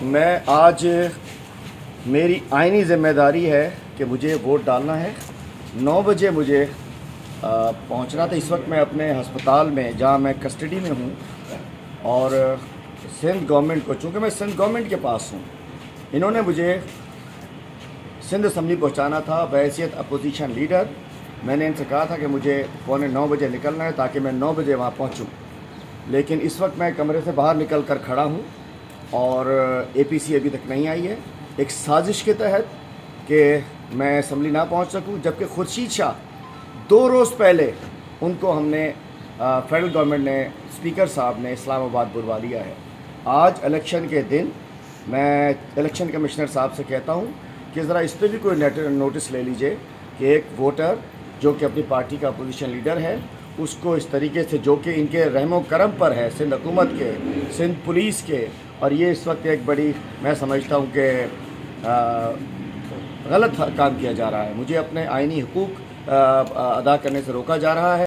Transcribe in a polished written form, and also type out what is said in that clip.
मैं आज मेरी आईनी ज़िम्मेदारी है कि मुझे वोट डालना है। 9 बजे मुझे पहुंचना था। इस वक्त मैं अपने अस्पताल में, जहां मैं कस्टडी में हूं, और सिंध गवर्नमेंट को, चूँकि मैं सिंध गवर्नमेंट के पास हूं, इन्होंने मुझे सिंध असम्बली पहुंचाना था बहैसियत अपोजिशन लीडर। मैंने इनसे कहा था कि मुझे 8:45 बजे निकलना है ताकि मैं 9 बजे वहाँ पहुँचूँ। लेकिन इस वक्त मैं कमरे से बाहर निकल कर खड़ा हूँ और APC अभी तक नहीं आई है, एक साजिश के तहत कि मैं असम्बली ना पहुँच सकूँ। जबकि खुर्शीद शाह 2 रोज़ पहले उनको हमने फेडरल गवर्नमेंट ने, स्पीकर साहब ने इस्लामाबाद बुलवा लिया है। आज इलेक्शन के दिन मैं इलेक्शन कमिश्नर साहब से कहता हूँ कि ज़रा इस पर भी कोई नोटिस ले लीजिए कि एक वोटर जो कि अपनी पार्टी का अपोजिशन लीडर है, उसको इस तरीके से, जो कि इनके रहमो करम पर है, सिंध हुकूमत के, सिंध पुलिस के, और ये इस वक्त एक बड़ी, मैं समझता हूँ कि गलत काम किया जा रहा है। मुझे अपने आईनी हुकूक अदा करने से रोका जा रहा है।